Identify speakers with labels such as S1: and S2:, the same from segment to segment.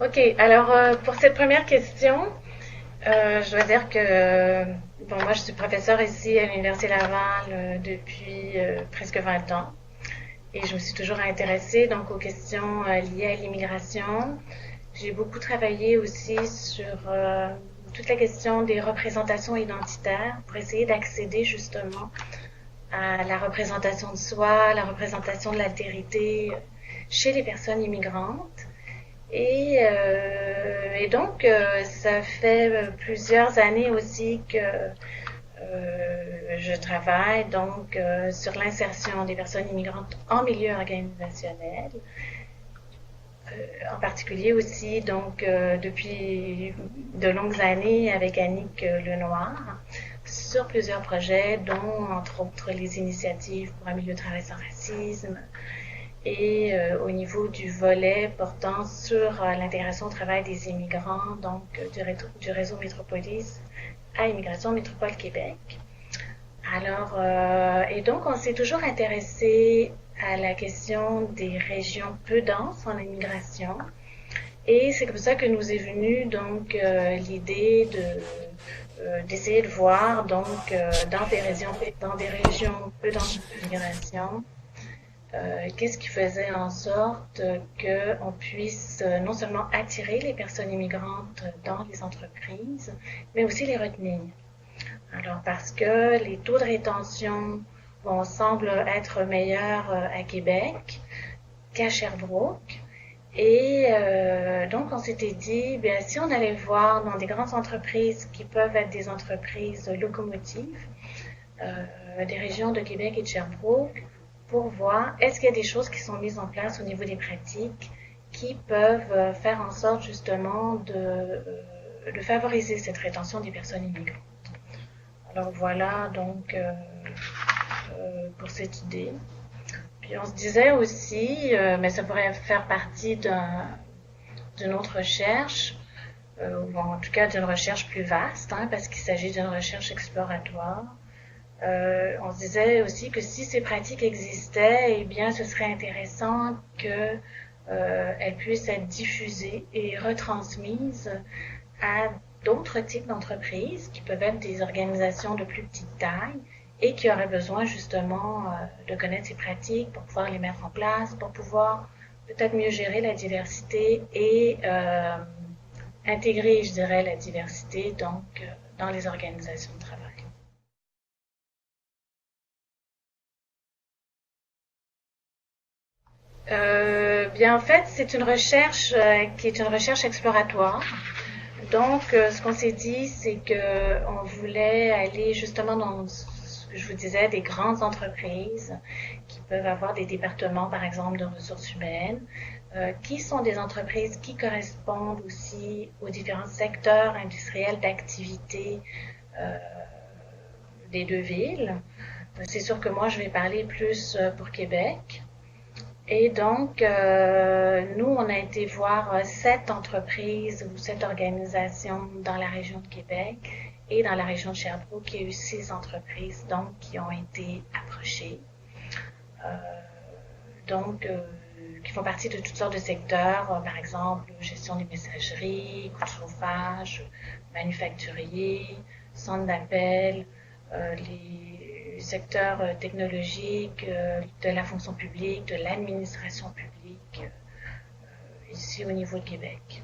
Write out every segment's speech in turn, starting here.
S1: OK. Alors, pour cette première question, je dois dire que, bon, moi, je suis professeure ici à l'Université Laval depuis presque 20 ans. Et je me suis toujours intéressée donc aux questions liées à l'immigration. J'ai beaucoup travaillé aussi sur toute la question des représentations identitaires pour essayer d'accéder justement à la représentation de soi, la représentation de l'altérité chez les personnes immigrantes. Et donc, ça fait plusieurs années aussi que je travaille donc sur l'insertion des personnes immigrantes en milieu organisationnel. En particulier aussi, donc, depuis de longues années avec Annick Lenoir, sur plusieurs projets, dont entre autres les initiatives pour un milieu de travail sans racisme, et au niveau du volet portant sur l'intégration au travail des immigrants, donc du réseau Métropolis à Immigration Métropole Québec. Alors, et donc on s'est toujours intéressé à la question des régions peu denses en immigration, et c'est comme ça que nous est venue donc l'idée d'essayer de voir donc dans des régions peu denses en immigration, qu'est-ce qui faisait en sorte qu'on puisse non seulement attirer les personnes immigrantes dans les entreprises, mais aussi les retenir. Alors, parce que les taux de rétention semblent être meilleurs à Québec qu'à Sherbrooke. Et donc, on s'était dit, bien, si on allait voir dans des grandes entreprises qui peuvent être des entreprises locomotives, des régions de Québec et de Sherbrooke, pour voir est-ce qu'il y a des choses qui sont mises en place au niveau des pratiques qui peuvent faire en sorte justement de favoriser cette rétention des personnes immigrantes. Alors voilà donc pour cette idée. Puis on se disait aussi, mais ça pourrait faire partie d'une autre recherche, ou en tout cas d'une recherche plus vaste, parce qu'il s'agit d'une recherche exploratoire. On se disait aussi que si ces pratiques existaient, eh bien, ce serait intéressant qu'elles puissent être diffusées et retransmises à d'autres types d'entreprises qui peuvent être des organisations de plus petite taille et qui auraient besoin justement de connaître ces pratiques pour pouvoir les mettre en place, pour pouvoir peut-être mieux gérer la diversité et intégrer, je dirais, la diversité donc dans les organisations de travail. Bien en fait, c'est une recherche qui est une recherche exploratoire. Donc, ce qu'on s'est dit, c'est que on voulait aller justement dans ce que je vous disais, des grandes entreprises qui peuvent avoir des départements, par exemple, de ressources humaines, qui sont des entreprises qui correspondent aussi aux différents secteurs industriels d'activité euh, des deux villes. C'est sûr que moi, je vais parler plus pour Québec. Et donc, nous, on a été voir 7 entreprises ou 7 organisations dans la région de Québec et dans la région de Sherbrooke. Il y a eu 6 entreprises donc qui ont été approchées. Euh, donc, qui font partie de toutes sortes de secteurs, par exemple, gestion des messageries, coûts de chauffage, manufacturier, centres d'appel, les secteurs technologiques, de la fonction publique, de l'administration publique, ici au niveau de Québec.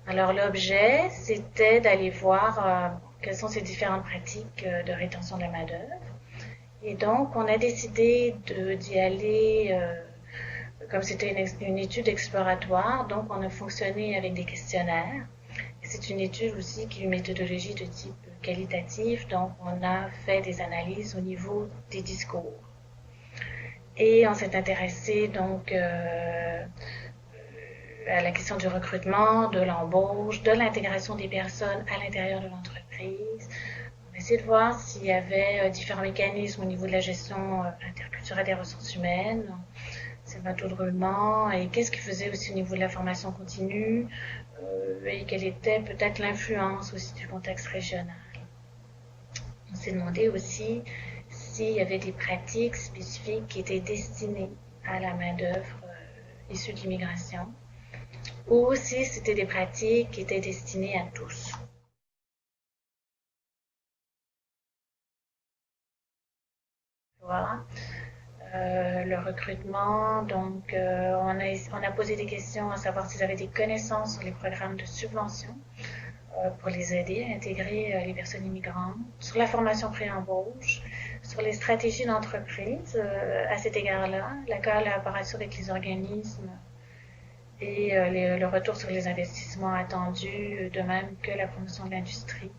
S1: Alors l'objet, c'était d'aller voir quelles sont ces différentes pratiques de rétention de la main-d'œuvre. Et donc, on a décidé d'y aller, comme c'était une étude exploratoire, donc on a fonctionné avec des questionnaires. C'est une étude aussi qui est une méthodologie de type qualitatif, donc on a fait des analyses au niveau des discours. Et on s'est intéressé donc à la question du recrutement, de l'embauche, de l'intégration des personnes à l'intérieur de l'entreprise. On a essayé de voir s'il y avait différents mécanismes au niveau de la gestion interculturelle des ressources humaines, ces bateaux de roulement, et qu'est-ce qui faisait aussi au niveau de la formation continue, et quelle était peut-être l'influence aussi du contexte régional. On s'est demandé aussi s'il y avait des pratiques spécifiques qui étaient destinées à la main-d'œuvre issue de l'immigration. ou si c'était des pratiques qui étaient destinées à tous. Voilà. Le recrutement, donc on a posé des questions à savoir s'ils avaient des connaissances sur les programmes de subvention pour les aider à intégrer les personnes immigrantes, sur la formation pré-embauche, sur les stratégies d'entreprise. À cet égard-là, la collaboration avec les organismes et le retour sur les investissements attendus, de même que la promotion de l'industrie.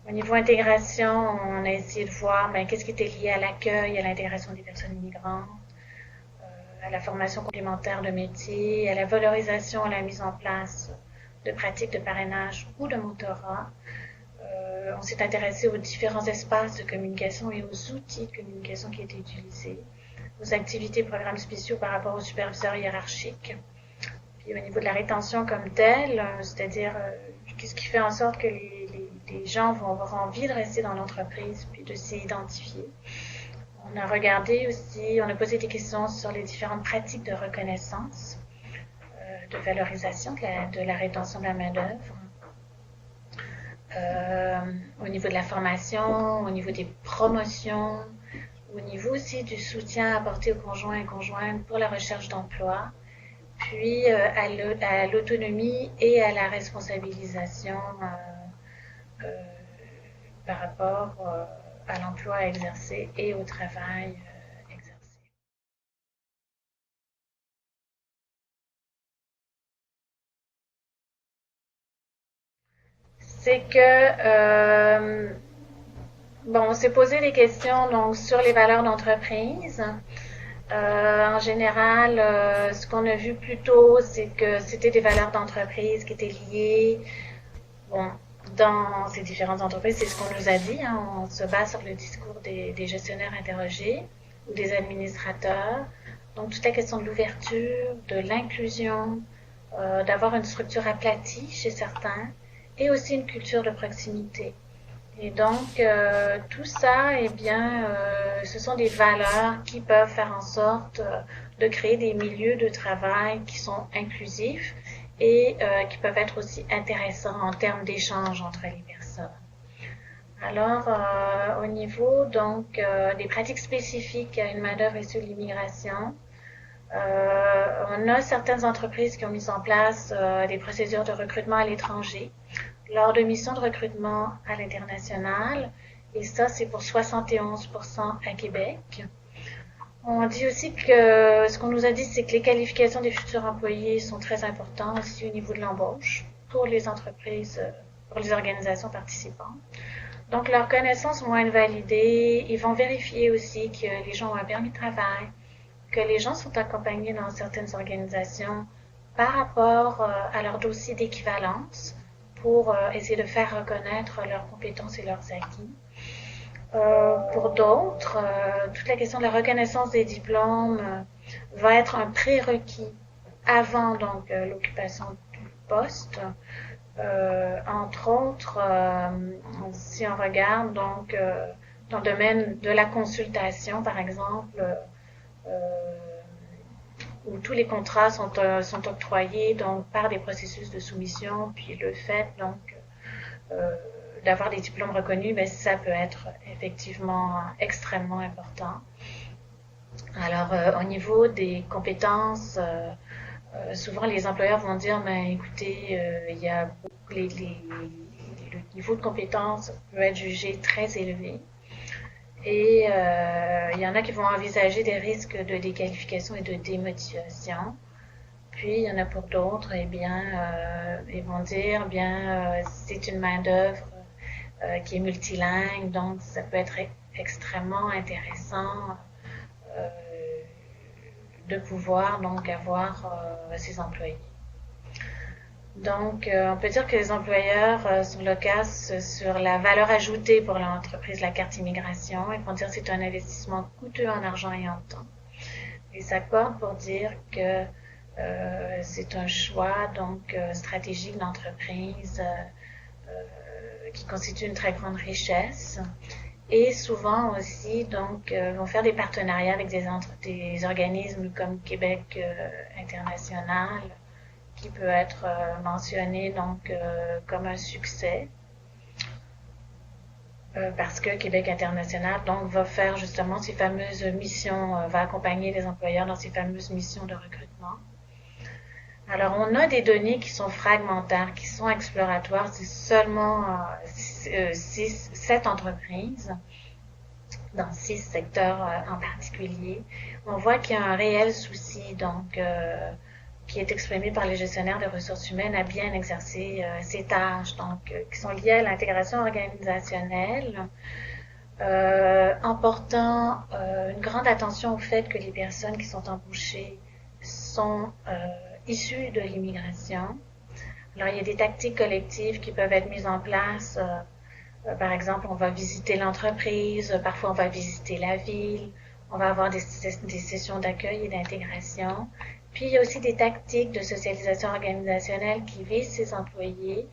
S1: Au niveau intégration, on a essayé de voir qu'est-ce qui était lié à l'accueil, à l'intégration des personnes immigrantes, à la formation complémentaire de métiers, à la valorisation, à la mise en place de pratiques de parrainage ou de mentorat. On s'est intéressé aux différents espaces de communication et aux outils de communication qui étaient utilisés, aux activités et programmes spéciaux par rapport aux superviseurs hiérarchiques. Puis au niveau de la rétention comme telle, c'est-à-dire qu'est-ce qui fait en sorte que les gens vont avoir envie de rester dans l'entreprise puis de s'y identifier. On a regardé aussi, on a posé des questions sur les différentes pratiques de reconnaissance, de valorisation de la rétention de la main-d'œuvre. Au niveau de la formation, au niveau des promotions, au niveau aussi du soutien apporté aux conjoints et conjointes pour la recherche d'emploi, puis à l'autonomie et à la responsabilisation par rapport à l'emploi à exercer et au travail exercé. C'est que on s'est posé des questions donc sur les valeurs d'entreprise. En général, ce qu'on a vu plus tôt, c'est que c'était des valeurs d'entreprise qui étaient liées, dans ces différentes entreprises, c'est ce qu'on nous a dit, on se base sur le discours des gestionnaires interrogés ou des administrateurs. Donc toute la question de l'ouverture, de l'inclusion, d'avoir une structure aplatie chez certains, et aussi une culture de proximité. Et donc, tout ça, ce sont des valeurs qui peuvent faire en sorte de créer des milieux de travail qui sont inclusifs et qui peuvent être aussi intéressants en termes d'échange entre les personnes. Alors, au niveau donc des pratiques spécifiques à une main-d'œuvre issue de l'immigration, on a certaines entreprises qui ont mis en place des procédures de recrutement à l'étranger lors de missions de recrutement à l'international, et ça, c'est pour 71% à Québec. On dit aussi que ce qu'on nous a dit, c'est que les qualifications des futurs employés sont très importantes aussi au niveau de l'embauche pour les entreprises, pour les organisations participantes. Donc, leurs connaissances vont être validées. Ils vont vérifier aussi que les gens ont un permis de travail, que les gens sont accompagnés dans certaines organisations par rapport à leur dossier d'équivalence pour essayer de faire reconnaître leurs compétences et leurs acquis. Pour d'autres, toute la question de la reconnaissance des diplômes va être un prérequis avant donc l'occupation du poste. Entre autres, si on regarde donc dans le domaine de la consultation, par exemple, où tous les contrats sont octroyés donc par des processus de soumission, puis le fait donc d'avoir des diplômes reconnus, ça peut être effectivement extrêmement important. Alors, au niveau des compétences, souvent les employeurs vont dire, écoutez, il y a le niveau de compétence peut être jugé très élevé. Et il y en a qui vont envisager des risques de déqualification et de démotivation. Puis il y en a pour d'autres, ils vont dire, c'est une main-d'œuvre qui est multilingue, donc ça peut être extrêmement intéressant de pouvoir donc avoir ces employés. Donc, on peut dire que les employeurs sont locaux sur la valeur ajoutée pour l'entreprise de la carte immigration. Ils vont dire que c'est un investissement coûteux en argent et en temps. Ils s'accordent pour dire que c'est un choix donc stratégique d'entreprise qui constitue une très grande richesse. Et souvent aussi donc vont faire des partenariats avec des organismes comme Québec International qui peut être mentionné donc comme un succès. Parce que Québec international donc va faire justement ces fameuses missions, va accompagner les employeurs dans ces fameuses missions de recrutement. Alors on a des données qui sont fragmentaires, qui sont exploratoires, c'est seulement 7 entreprises dans 6 secteurs en particulier. On voit qu'il y a un réel souci donc qui est exprimé par les gestionnaires des ressources humaines à bien exercer ces tâches, donc qui sont liées à l'intégration organisationnelle, en portant une grande attention au fait que les personnes qui sont embauchées sont issues de l'immigration. Alors, il y a des tactiques collectives qui peuvent être mises en place. Par exemple, on va visiter l'entreprise, parfois on va visiter la ville, on va avoir des sessions d'accueil et d'intégration. Puis, il y a aussi des tactiques de socialisation organisationnelle qui visent ces employés,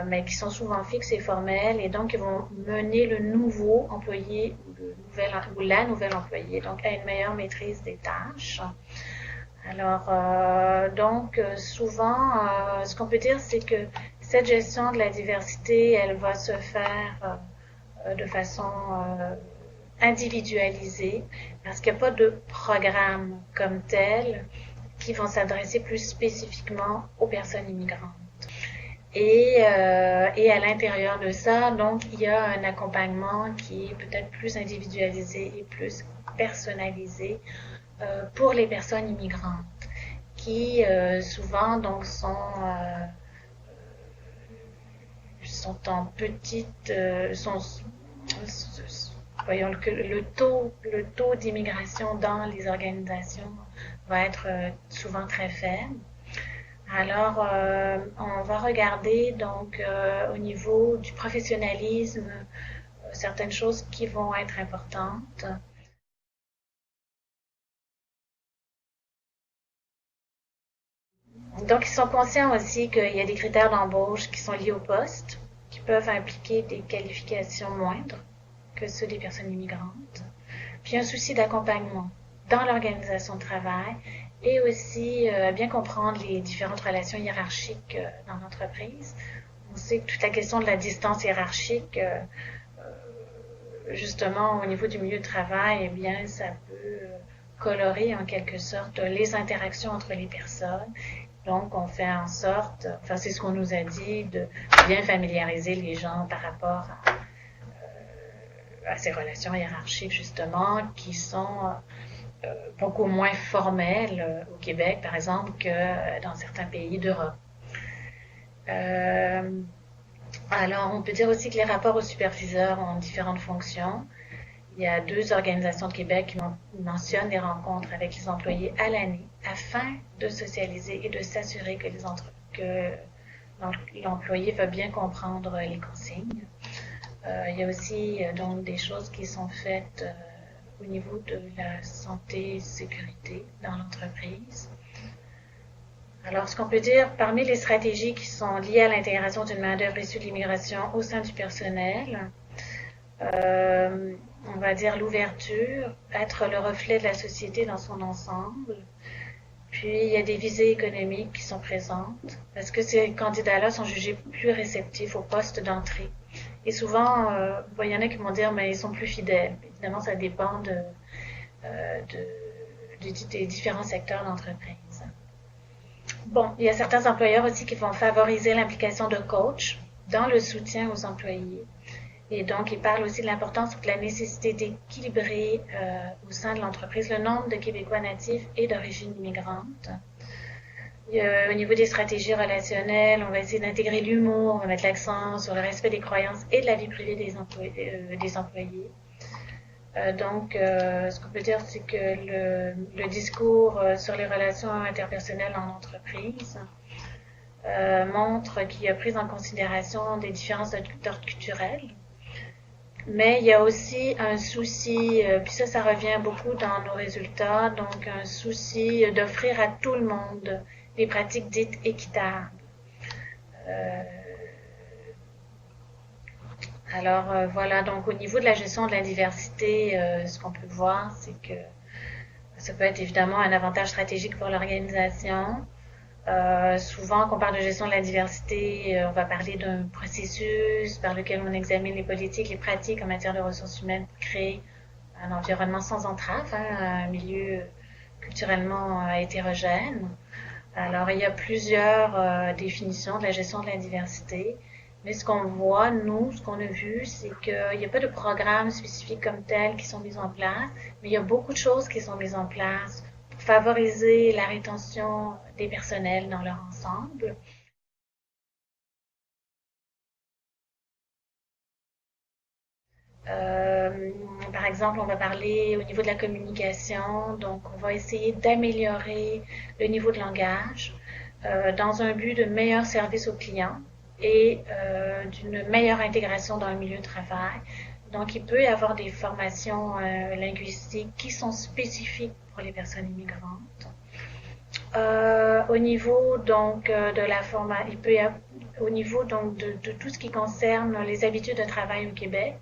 S1: mais qui sont souvent fixes et formelles, et donc qui vont mener le nouveau employé ou la nouvelle employée donc à une meilleure maîtrise des tâches. Alors, souvent, ce qu'on peut dire, c'est que cette gestion de la diversité, elle va se faire de façon individualisée, parce qu'il n'y a pas de programme comme tel qui vont s'adresser plus spécifiquement aux personnes immigrantes. Et à l'intérieur de ça, donc, il y a un accompagnement qui est peut-être plus individualisé et plus personnalisé pour les personnes immigrantes, qui souvent donc sont en petite, voyons le taux d'immigration dans les organisations va être souvent très faible. Alors, on va regarder donc au niveau du professionnalisme certaines choses qui vont être importantes. Donc, ils sont conscients aussi qu'il y a des critères d'embauche qui sont liés au poste, qui peuvent impliquer des qualifications moindres que ceux des personnes immigrantes. Puis un souci d'accompagnement dans l'organisation de travail et aussi bien comprendre les différentes relations hiérarchiques dans l'entreprise. On sait que toute la question de la distance hiérarchique, justement au niveau du milieu de travail, eh bien, ça peut colorer en quelque sorte les interactions entre les personnes. Donc, on fait en sorte, enfin, c'est ce qu'on nous a dit, de bien familiariser les gens par rapport à ces relations hiérarchiques, justement, qui sont beaucoup moins formelles au Québec, par exemple, que dans certains pays d'Europe. Alors, on peut dire aussi que les rapports aux superviseurs ont différentes fonctions. Il y a 2 organisations de Québec qui mentionnent des rencontres avec les employés à l'année afin de socialiser et de s'assurer que l'employé va bien comprendre les consignes. Il y a aussi donc des choses qui sont faites au niveau de la santé et sécurité dans l'entreprise. Alors, ce qu'on peut dire, parmi les stratégies qui sont liées à l'intégration d'une main-d'œuvre issue de l'immigration au sein du personnel, on va dire l'ouverture, être le reflet de la société dans son ensemble. Puis, il y a des visées économiques qui sont présentes, parce que ces candidats-là sont jugés plus réceptifs au poste d'entrée. Et souvent, il y en a qui vont dire, mais ils sont plus fidèles. Évidemment, ça dépend des différents secteurs d'entreprise. Bon, il y a certains employeurs aussi qui vont favoriser l'implication de coachs dans le soutien aux employés. Et donc, ils parlent aussi de l'importance ou de la nécessité d'équilibrer au sein de l'entreprise le nombre de Québécois natifs et d'origine immigrante. Au niveau des stratégies relationnelles, on va essayer d'intégrer l'humour, on va mettre l'accent sur le respect des croyances et de la vie privée des employés. Ce qu'on peut dire, c'est que le discours sur les relations interpersonnelles en entreprise montre qu'il y a prise en considération des différences d'ordre culturel. Mais il y a aussi un souci, puis ça revient beaucoup dans nos résultats, donc un souci d'offrir à tout le monde des pratiques dites équitables. Voilà, donc au niveau de la gestion de la diversité, ce qu'on peut voir, c'est que ça peut être évidemment un avantage stratégique pour l'organisation. Souvent, quand on parle de gestion de la diversité, on va parler d'un processus par lequel on examine les politiques, les pratiques en matière de ressources humaines pour créer un environnement sans entrave, un milieu culturellement hétérogène. Alors, il y a plusieurs définitions de la gestion de la diversité. Mais ce qu'on voit, nous, ce qu'on a vu, c'est qu'il n'y a pas de programmes spécifiques comme tels qui sont mis en place, mais il y a beaucoup de choses qui sont mises en place pour favoriser la rétention des personnels dans leur ensemble. Euh, Par exemple, on va parler au niveau de la communication, donc on va essayer d'améliorer le niveau de langage dans un but de meilleur service aux clients et d'une meilleure intégration dans le milieu de travail. Donc, il peut y avoir des formations linguistiques qui sont spécifiques pour les personnes immigrantes. Au niveau donc de la formation, il peut y avoir, au niveau donc de tout ce qui concerne les habitudes de travail au Québec,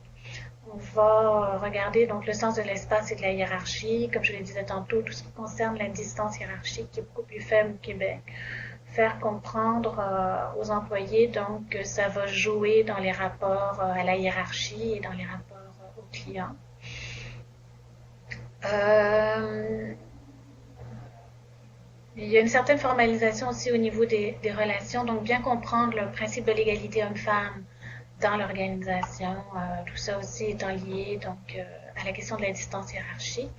S1: on va regarder donc le sens de l'espace et de la hiérarchie, comme je le disais tantôt, tout ce qui concerne la distance hiérarchique qui est beaucoup plus faible au Québec. Faire comprendre aux employés donc que ça va jouer dans les rapports à la hiérarchie et dans les rapports aux clients. Il y a une certaine formalisation aussi au niveau des relations, donc bien comprendre le principe de l'égalité homme-femme dans l'organisation, tout ça aussi étant lié donc à la question de la distance hiérarchique.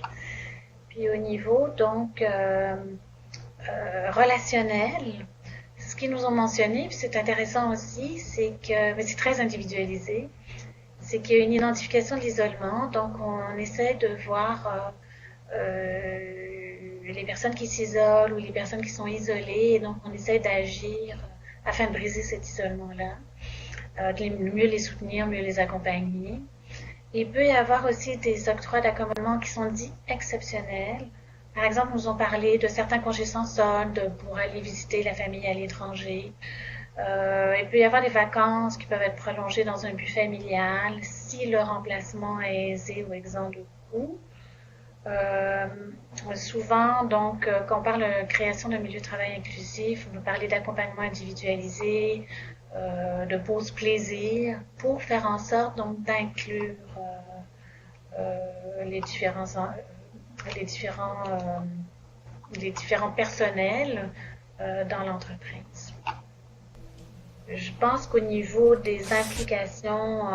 S1: Puis au niveau donc relationnel, ce qu'ils nous ont mentionné, puis c'est intéressant aussi, c'est que mais c'est très individualisé, c'est qu'il y a une identification de l'isolement, donc on essaie de voir les personnes qui s'isolent ou les personnes qui sont isolées, et donc on essaie d'agir afin de briser cet isolement-là, de mieux les soutenir, mieux les accompagner. Il peut y avoir aussi des octrois d'accommodement qui sont dits exceptionnels. Par exemple, nous ont parlé de certains congés sans solde pour aller visiter la famille à l'étranger. Il peut y avoir des vacances qui peuvent être prolongées dans un but familial si le remplacement est aisé ou exempt de coûts. Souvent, donc, quand on parle de création d'un milieu de travail inclusif, on nous parler d'accompagnement individualisé, de pause plaisir, pour faire en sorte donc d'inclure les différents personnels dans l'entreprise. Je pense qu'au niveau des implications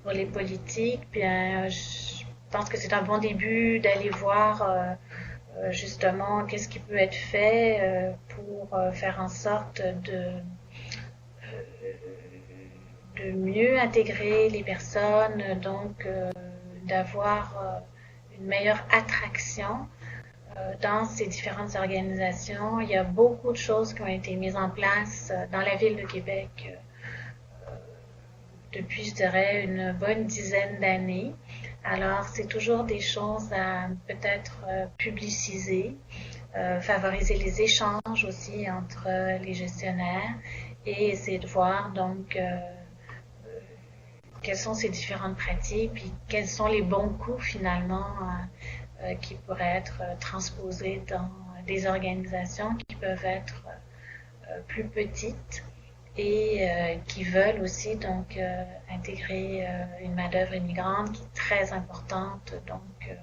S1: pour les politiques, bien, je pense que c'est un bon début d'aller voir justement qu'est-ce qui peut être fait pour faire en sorte de mieux intégrer les personnes, donc d'avoir une meilleure attraction dans ces différentes organisations. Il y a beaucoup de choses qui ont été mises en place dans la ville de Québec depuis, je dirais, une bonne dizaine d'années. Alors, c'est toujours des choses à peut-être publiciser, favoriser les échanges aussi entre les gestionnaires et essayer de voir donc quelles sont ces différentes pratiques, puis quels sont les bons coups finalement qui pourraient être transposés dans des organisations qui peuvent être plus petites et qui veulent aussi donc intégrer une main-d'œuvre immigrante qui est très importante donc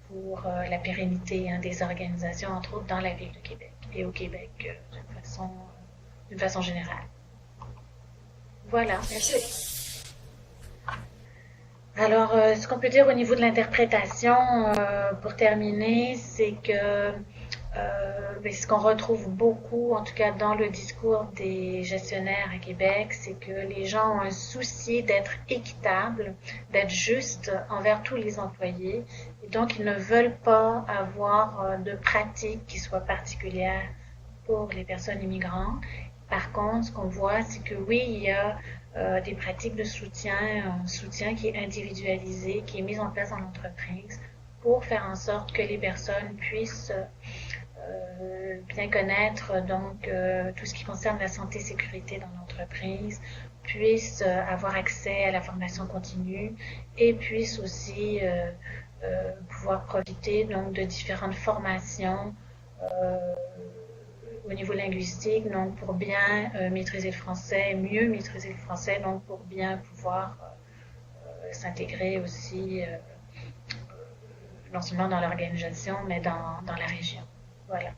S1: pour la pérennité des organisations, entre autres dans la ville de Québec et au Québec d'une façon générale. Voilà.
S2: Merci.
S1: Alors, ce qu'on peut dire au niveau de l'interprétation, pour terminer, c'est que ce qu'on retrouve beaucoup, en tout cas dans le discours des gestionnaires à Québec, c'est que les gens ont un souci d'être équitables, d'être justes envers tous les employés, et donc ils ne veulent pas avoir de pratiques qui soient particulières pour les personnes immigrantes. Par contre, ce qu'on voit, c'est que oui, il y a des pratiques de soutien, un soutien qui est individualisé, qui est mis en place dans l'entreprise pour faire en sorte que les personnes puissent bien connaître donc tout ce qui concerne la santé et sécurité dans l'entreprise, puissent avoir accès à la formation continue et puissent aussi pouvoir profiter donc de différentes formations euh, au niveau linguistique, donc pour bien maîtriser le français, mieux maîtriser le français, donc pour bien pouvoir s'intégrer aussi, non seulement dans l'organisation, mais dans la région. Voilà.